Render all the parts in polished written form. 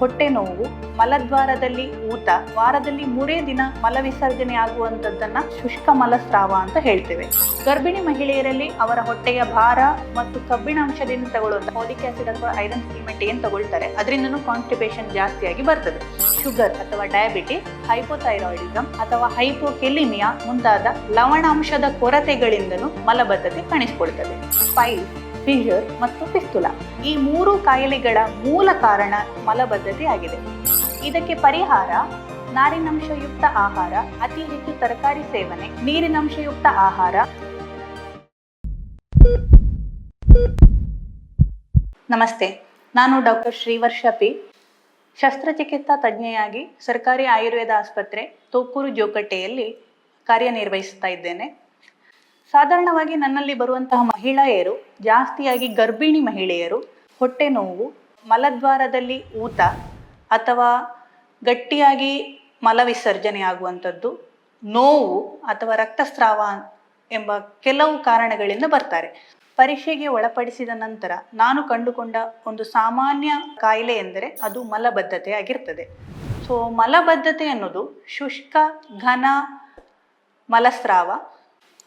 ಹೊಟ್ಟೆ ನೋವು, ಮಲದ್ವಾರದಲ್ಲಿ ಊತ, ವಾರದಲ್ಲಿ 3 ದಿನ ಮಲ ವಿಸರ್ಜನೆ ಆಗುವಂತದ್ದನ್ನ ಶುಷ್ಕ ಮಲಸ್ರಾವ ಅಂತ ಹೇಳ್ತೇವೆ. ಗರ್ಭಿಣಿ ಮಹಿಳೆಯರಲ್ಲಿ ಅವರ ಹೊಟ್ಟೆಯ ಭಾರ ಮತ್ತು ಕಬ್ಬಿಣಾಂಶದಿಂದ ತಗೊಳ್ಳುವಂತ ಫಾಲಿಕ್ ಆಸಿಡ್ ಅಥವಾ ಐರನ್ ಸಪ್ಲಿಮೆಂಟ್ ಏನ್ ತಗೊಳ್ತಾರೆ ಅದರಿಂದನೂ ಕಾನ್ಸ್ಟಿಪೇಷನ್ ಜಾಸ್ತಿಯಾಗಿ ಬರ್ತದೆ. ಶುಗರ್ ಅಥವಾ ಡಯಾಬಿಟಿಸ್, ಹೈಪೋಥೈರಾಯ್ಡಿಸಮ್ ಅಥವಾ ಹೈಪೋಕೆಲಿಮಿಯಾ ಮುಂತಾದ ಲವಣಾಂಶದ ಕೊರತೆಗಳಿಂದನೂ ಮಲಬದ್ಧತೆ ಕಾಣಿಸಿಕೊಳ್ತದೆ. ಪೈಲ್ಸ್, ಫಿಷರ್ ಮತ್ತು ಫಿಸ್ತುಲಾ ಈ 3 ಕಾಯಿಲೆಗಳ ಮೂಲ ಕಾರಣ ಮಲಬದ್ಧತೆ ಆಗಿದೆ. ಇದಕ್ಕೆ ಪರಿಹಾರ ನಾರಿನಂಶಯುಕ್ತ ಆಹಾರ, ಅತಿ ಹೆಚ್ಚು ತರಕಾರಿ ಸೇವನೆ, ನೀರಿನಂಶಯುಕ್ತ ಆಹಾರ. ನಮಸ್ತೆ, ನಾನು ಡಾಕ್ಟರ್ ಶ್ರೀವರ್ಷ ಪಿ, ಶಸ್ತ್ರಚಿಕಿತ್ಸಾ ತಜ್ಞೆಯಾಗಿ ಸರ್ಕಾರಿ ಆಯುರ್ವೇದ ಆಸ್ಪತ್ರೆ ತೋಕೂರು ಜೋಕಟ್ಟೆಯಲ್ಲಿ ಕಾರ್ಯನಿರ್ವಹಿಸ್ತಾ ಇದ್ದೇನೆ. ಸಾಧಾರಣವಾಗಿ ನನ್ನಲ್ಲಿ ಬರುವಂತಹ ಮಹಿಳೆಯರು, ಜಾಸ್ತಿಯಾಗಿ ಗರ್ಭಿಣಿ ಮಹಿಳೆಯರು, ಹೊಟ್ಟೆ ನೋವು, ಮಲದ್ವಾರದಲ್ಲಿ ಊತ ಅಥವಾ ಗಟ್ಟಿಯಾಗಿ ಮಲ ವಿಸರ್ಜನೆ ಆಗುವಂಥದ್ದು, ನೋವು ಅಥವಾ ರಕ್ತಸ್ರಾವ ಎಂಬ ಕೆಲವು ಕಾರಣಗಳಿಂದ ಬರ್ತಾರೆ. ಪರೀಕ್ಷೆಗೆ ಒಳಪಡಿಸಿದ ನಂತರ ನಾನು ಕಂಡುಕೊಂಡ ಒಂದು ಸಾಮಾನ್ಯ ಕಾಯಿಲೆ ಎಂದರೆ ಅದು ಮಲಬದ್ಧತೆ ಆಗಿರ್ತದೆ. ಮಲಬದ್ಧತೆ ಅನ್ನೋದು ಶುಷ್ಕ ಘನ ಮಲಸ್ರಾವ,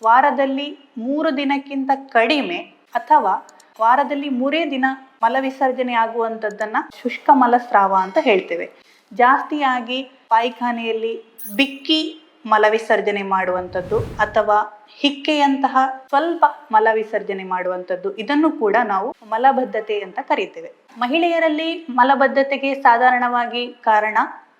ವಾರದಲ್ಲಿ 3 ದಿನಕ್ಕಿಂತ ಕಡಿಮೆ ಅಥವಾ ವಾರದಲ್ಲಿ 3 ದಿನ ಮಲ ವಿಸರ್ಜನೆ ಆಗುವಂಥದ್ದನ್ನು ಶುಷ್ಕ ಮಲಸ್ರಾವ ಅಂತ ಹೇಳ್ತೇವೆ. ಜಾಸ್ತಿಯಾಗಿ ಪಾಯ್ಖಾನೆಯಲ್ಲಿ ಬಿಕ್ಕಿ ಮಲ ವಿಸರ್ಜನೆ ಮಾಡುವಂಥದ್ದು ಅಥವಾ ಹಿಕ್ಕೆಯಂತಹ ಸ್ವಲ್ಪ ಮಲ ವಿಸರ್ಜನೆ ಮಾಡುವಂಥದ್ದು, ಇದನ್ನು ಕೂಡ ನಾವು ಮಲಬದ್ಧತೆ ಅಂತ ಕರೀತೇವೆ. ಮಹಿಳೆಯರಲ್ಲಿ ಮಲಬದ್ಧತೆಗೆ ಸಾಧಾರಣವಾಗಿ ಕಾರಣ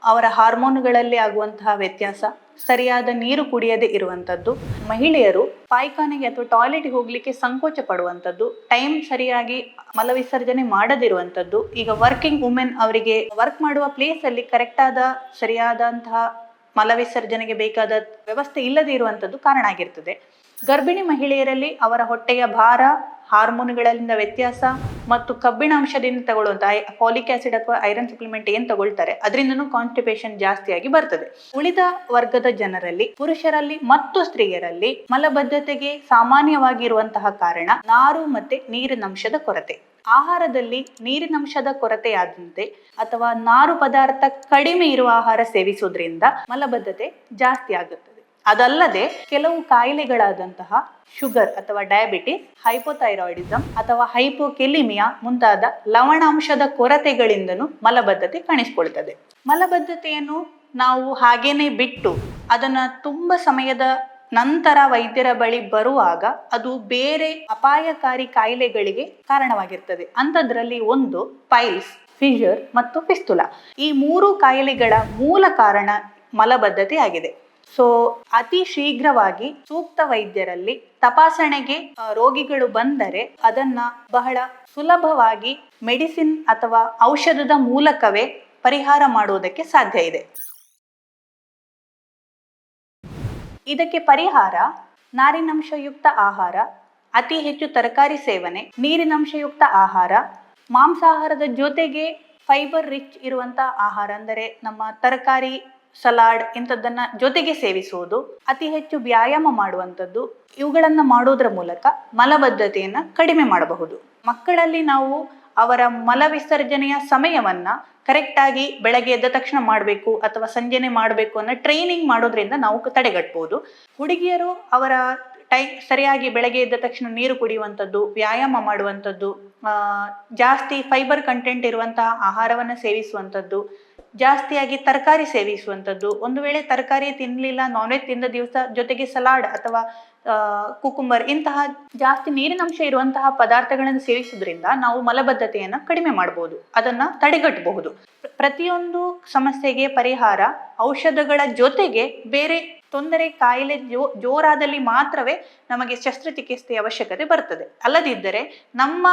ಅವರ ಹಾರ್ಮೋನುಗಳಲ್ಲಿ ಆಗುವಂತಹ ವ್ಯತ್ಯಾಸ, ಸರಿಯಾದ ನೀರು ಕುಡಿಯದೇ ಇರುವಂಥದ್ದು, ಮಹಿಳೆಯರು ಪಾಯ್ಖಾನೆಗೆ ಅಥವಾ ಟಾಯ್ಲೆಟ್ಗೆ ಹೋಗ್ಲಿಕ್ಕೆ ಸಂಕೋಚ ಪಡುವಂಥದ್ದು, ಟೈಮ್ ಸರಿಯಾಗಿ ಮಲ ವಿಸರ್ಜನೆ ಮಾಡದಿರುವಂಥದ್ದು. ಈಗ ವರ್ಕಿಂಗ್ ವುಮೆನ್ ಅವರಿಗೆ ವರ್ಕ್ ಮಾಡುವ ಪ್ಲೇಸ್ ಅಲ್ಲಿ ಕರೆಕ್ಟಾದ ಸರಿಯಾದಂತಹ ಮಲ ವಿಸರ್ಜನೆಗೆ ಬೇಕಾದ ವ್ಯವಸ್ಥೆ ಇಲ್ಲದೆ ಇರುವಂಥದ್ದು ಕಾರಣ ಆಗಿರ್ತದೆ. ಗರ್ಭಿಣಿ ಮಹಿಳೆಯರಲ್ಲಿ ಅವರ ಹೊಟ್ಟೆಯ ಭಾರ, ಹಾರ್ಮೋನುಗಳಿಂದ ವ್ಯತ್ಯಾಸ ಮತ್ತು ಕಬ್ಬಿಣಾಂಶದಿಂದ ತಗೊಳ್ಳುವಂತಹ ಫಾಲಿಕ್ ಆಸಿಡ್ ಅಥವಾ ಐರನ್ ಸಪ್ಲಿಮೆಂಟ್ ಏನ್ ತಗೊಳ್ತಾರೆ ಅದರಿಂದನೂ ಕಾನ್ಸ್ಟಿಪೇಷನ್ ಜಾಸ್ತಿಯಾಗಿ ಬರ್ತದೆ. ಉಳಿದ ವರ್ಗದ ಜನರಲ್ಲಿ, ಪುರುಷರಲ್ಲಿ ಮತ್ತು ಸ್ತ್ರೀಯರಲ್ಲಿ ಮಲಬದ್ಧತೆಗೆ ಸಾಮಾನ್ಯವಾಗಿರುವಂತಹ ಕಾರಣ ನಾರು ಮತ್ತೆ ನೀರಿನಂಶದ ಕೊರತೆ. ಆಹಾರದಲ್ಲಿ ನೀರಿನಂಶದ ಕೊರತೆಯಾದಂತೆ ಅಥವಾ ನಾರು ಪದಾರ್ಥ ಕಡಿಮೆ ಇರುವ ಆಹಾರ ಸೇವಿಸುವುದರಿಂದ ಮಲಬದ್ಧತೆ ಜಾಸ್ತಿ ಆಗುತ್ತದೆ. ಅದಲ್ಲದೆ ಕೆಲವು ಕಾಯಿಲೆಗಳಾದಂತಹ ಶುಗರ್ ಅಥವಾ ಡಯಾಬಿಟಿಸ್, ಹೈಪೋಥೈರಾಯ್ಡಿಸಮ್ ಅಥವಾ ಹೈಪೋಕೆಲಿಮಿಯಾ ಮುಂತಾದ ಲವಣಾಂಶದ ಕೊರತೆಗಳಿಂದನೂ ಮಲಬದ್ಧತೆ ಕಾಣಿಸಿಕೊಳ್ತದೆ. ಮಲಬದ್ಧತೆಯನ್ನು ನಾವು ಹಾಗೇನೆ ಬಿಟ್ಟು ಅದನ್ನ ತುಂಬಾ ಸಮಯದ ನಂತರ ವೈದ್ಯರ ಬಳಿ ಬರುವಾಗ ಅದು ಬೇರೆ ಅಪಾಯಕಾರಿ ಕಾಯಿಲೆಗಳಿಗೆ ಕಾರಣವಾಗಿರ್ತದೆ. ಅಂಥದ್ರಲ್ಲಿ ಒಂದು ಪೈಲ್ಸ್, ಫಿಷರ್ ಮತ್ತು ಫಿಸ್ತುಲಾ ಈ 3 ಕಾಯಿಲೆಗಳ ಮೂಲ ಕಾರಣ ಮಲಬದ್ಧತೆ ಆಗಿದೆ. ಅತಿ ಶೀಘ್ರವಾಗಿ ಸೂಕ್ತ ವೈದ್ಯರಲ್ಲಿ ತಪಾಸಣೆಗೆ ರೋಗಿಗಳು ಬಂದರೆ ಅದನ್ನ ಬಹಳ ಸುಲಭವಾಗಿ ಮೆಡಿಸಿನ್ ಅಥವಾ ಔಷಧದ ಮೂಲಕವೇ ಪರಿಹಾರ ಮಾಡುವುದಕ್ಕೆ ಸಾಧ್ಯ ಇದೆ. ಇದಕ್ಕೆ ಪರಿಹಾರ ನಾರಿನಂಶಯುಕ್ತ ಆಹಾರ, ಅತಿ ಹೆಚ್ಚು ತರಕಾರಿ ಸೇವನೆ, ನೀರಿನಂಶಯುಕ್ತ ಆಹಾರ, ಮಾಂಸಾಹಾರದ ಜೊತೆಗೆ ಫೈಬರ್ ರಿಚ್ ಇರುವಂತ ಆಹಾರ ಅಂದರೆ ನಮ್ಮ ತರಕಾರಿ, ಸಲಾಡ್ ಇಂಥದ್ದನ್ನ ಜೊತೆಗೆ ಸೇವಿಸುವುದು, ಅತಿ ಹೆಚ್ಚು ವ್ಯಾಯಾಮ ಮಾಡುವಂಥದ್ದು, ಇವುಗಳನ್ನ ಮಾಡೋದ್ರ ಮೂಲಕ ಮಲಬದ್ಧತೆಯನ್ನ ಕಡಿಮೆ ಮಾಡಬಹುದು. ಮಕ್ಕಳಲ್ಲಿ ನಾವು ಅವರ ಮಲ ವಿಸರ್ಜನೆಯ ಸಮಯವನ್ನ ಕರೆಕ್ಟ್ ಆಗಿ ಬೆಳಗ್ಗೆ ಎದ್ದ ತಕ್ಷಣ ಮಾಡಬೇಕು ಅಥವಾ ಸಂಜೆನೆ ಮಾಡಬೇಕು ಅನ್ನೋ ಟ್ರೈನಿಂಗ್ ಮಾಡೋದ್ರಿಂದ ನಾವು ತಡೆಗಟ್ಟಬಹುದು. ಹುಡುಗಿಯರು ಅವರ ಸರಿಯಾಗಿ ಬೆಳಗ್ಗೆ ಎದ್ದ ತಕ್ಷಣ ನೀರು ಕುಡಿಯುವಂಥದ್ದು, ವ್ಯಾಯಾಮ ಮಾಡುವಂಥದ್ದು, ಜಾಸ್ತಿ ಫೈಬರ್ ಕಂಟೆಂಟ್ ಇರುವಂತಹ ಆಹಾರವನ್ನು ಸೇವಿಸುವಂಥದ್ದು, ಜಾಸ್ತಿಯಾಗಿ ತರಕಾರಿ ಸೇವಿಸುವಂಥದ್ದು. ಒಂದು ವೇಳೆ ತರಕಾರಿ ತಿನ್ನಲಿಲ್ಲ, ನಾನ್ ವೆಜ್ ತಿಂದ ದಿವಸ ಜೊತೆಗೆ ಸಲಾಡ್ ಅಥವಾ ಕುಕುಂಬರ್ ಇಂತಹ ಜಾಸ್ತಿ ನೀರಿನಂಶ ಇರುವಂತಹ ಪದಾರ್ಥಗಳನ್ನು ಸೇವಿಸುವುದರಿಂದ ನಾವು ಮಲಬದ್ಧತೆಯನ್ನು ಕಡಿಮೆ ಮಾಡಬಹುದು, ಅದನ್ನ ತಡೆಗಟ್ಟಬಹುದು. ಪ್ರತಿಯೊಂದು ಸಮಸ್ಯೆಗೆ ಪರಿಹಾರ ಔಷಧಗಳ ಜೊತೆಗೆ ಬೇರೆ ತೊಂದರೆ, ಕಾಯಿಲೆ ಜೋರಾದಲ್ಲಿ ಮಾತ್ರವೇ ನಮಗೆ ಶಸ್ತ್ರಚಿಕಿತ್ಸೆಯ ಅವಶ್ಯಕತೆ ಬರ್ತದೆ. ಅಲ್ಲದಿದ್ದರೆ ನಮ್ಮ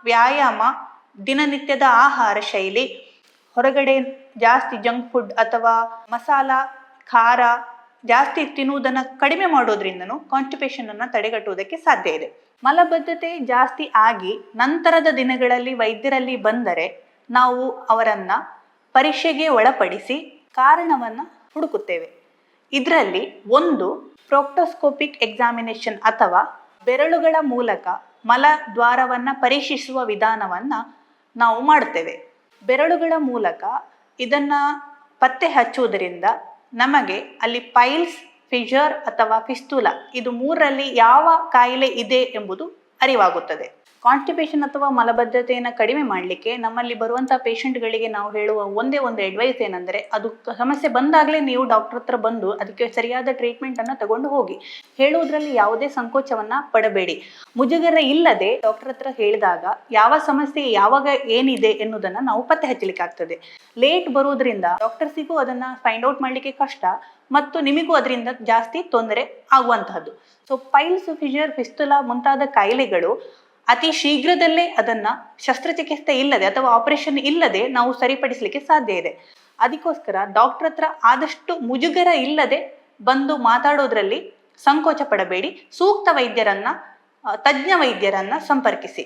ವ್ಯಾಯಾಮ, ದಿನನಿತ್ಯದ ಆಹಾರ ಶೈಲಿ, ಹೊರಗಡೆ ಜಾಸ್ತಿ ಜಂಕ್ ಫುಡ್ ಅಥವಾ ಮಸಾಲ, ಖಾರ ಜಾಸ್ತಿ ತಿನ್ನುವುದನ್ನು ಕಡಿಮೆ ಮಾಡೋದ್ರಿಂದನೂ ಕಾನ್ಸ್ಟಿಪೇಷನ್ ಅನ್ನು ತಡೆಗಟ್ಟುವುದಕ್ಕೆ ಸಾಧ್ಯ ಇದೆ. ಮಲಬದ್ಧತೆ ಜಾಸ್ತಿ ಆಗಿ ನಂತರದ ದಿನಗಳಲ್ಲಿ ವೈದ್ಯರಲ್ಲಿ ಬಂದರೆ ನಾವು ಅವರನ್ನ ಪರೀಕ್ಷೆಗೆ ಒಳಪಡಿಸಿ ಕಾರಣವನ್ನು ಹುಡುಕುತ್ತೇವೆ. ಇದರಲ್ಲಿ ಒಂದು ಪ್ರೋಕ್ಟೋಸ್ಕೋಪಿಕ್ ಎಕ್ಸಾಮಿನೇಷನ್ ಅಥವಾ ಬೆರಳುಗಳ ಮೂಲಕ ಮಲ ದ್ವಾರವನ್ನು ಪರೀಕ್ಷಿಸುವ ವಿಧಾನವನ್ನು ನಾವು ಮಾಡುತ್ತೇವೆ. ಬೆರಳುಗಳ ಮೂಲಕ ಇದನ್ನ ಪತ್ತೆ ಹಚ್ಚುವುದರಿಂದ ನಮಗೆ ಅಲ್ಲಿ ಪೈಲ್ಸ್, ಫಿಷರ್ ಅಥವಾ ಫಿಸ್ತುಲಾ ಇದು ಮೂರರಲ್ಲಿ ಯಾವ ಕಾಯಿಲೆ ಇದೆ ಎಂಬುದು ಅರಿವಾಗುತ್ತದೆ. ಕಾನ್ಸ್ಟಿಪೇಷನ್ ಅಥವಾ ಮಲಬದ್ಧತೆಯನ್ನು ಕಡಿಮೆ ಮಾಡಲಿಕ್ಕೆ ನಮ್ಮಲ್ಲಿ ಬರುವಂತಹ ಪೇಷಂಟ್ಗಳಿಗೆ ನಾವು ಹೇಳುವ ಒಂದೇ ಒಂದು ಅಡ್ವೈಸ್ ಏನಂದರೆ, ಅದು ಸಮಸ್ಯೆ ಬಂದಾಗಲೇ ನೀವು ಡಾಕ್ಟರ್ ಹತ್ರ ಬಂದು ಅದಕ್ಕೆ ಸರಿಯಾದ ಟ್ರೀಟ್ಮೆಂಟನ್ನು ತಗೊಂಡು ಹೋಗಿ. ಹೇಳುವುದರಲ್ಲಿ ಯಾವುದೇ ಸಂಕೋಚವನ್ನ ಪಡಬೇಡಿ. ಮುಜುಗರ ಇಲ್ಲದೆ ಡಾಕ್ಟರ್ ಹತ್ರ ಹೇಳಿದಾಗ ಯಾವ ಸಮಸ್ಯೆ ಯಾವಾಗ ಏನಿದೆ ಎನ್ನುವುದನ್ನು ನಾವು ಪತ್ತೆ ಹಚ್ಚಲಿಕ್ಕಾಗ್ತದೆ. ಲೇಟ್ ಬರುವುದರಿಂದ ಡಾಕ್ಟರ್ಸಿಗೂ ಅದನ್ನ ಫೈಂಡ್ ಔಟ್ ಮಾಡಲಿಕ್ಕೆ ಕಷ್ಟ ಮತ್ತು ನಿಮಗೂ ಅದರಿಂದ ಜಾಸ್ತಿ ತೊಂದರೆ ಆಗುವಂತಹದ್ದು. ಸೊ ಪೈಲ್ಸ್, ಫಿಷರ್, ಫಿಸ್ತುಲಾ ಮುಂತಾದ ಕಾಯಿಲೆಗಳು ಅತಿ ಶೀಘ್ರದಲ್ಲೇ ಅದನ್ನ ಶಸ್ತ್ರಚಿಕಿತ್ಸೆ ಇಲ್ಲದೆ ಅಥವಾ ಆಪರೇಷನ್ ಇಲ್ಲದೆ ನಾವು ಸರಿಪಡಿಸಲಿಕ್ಕೆ ಸಾಧ್ಯ ಇದೆ. ಅದಕ್ಕೋಸ್ಕರ ಡಾಕ್ಟರ್ ಹತ್ರ ಆದಷ್ಟು ಮುಜುಗರ ಇಲ್ಲದೆ ಬಂದು ಮಾತಾಡೋದ್ರಲ್ಲಿ ಸಂಕೋಚ ಪಡಬೇಡಿ. ಸೂಕ್ತ ವೈದ್ಯರನ್ನ, ತಜ್ಞ ವೈದ್ಯರನ್ನ ಸಂಪರ್ಕಿಸಿ.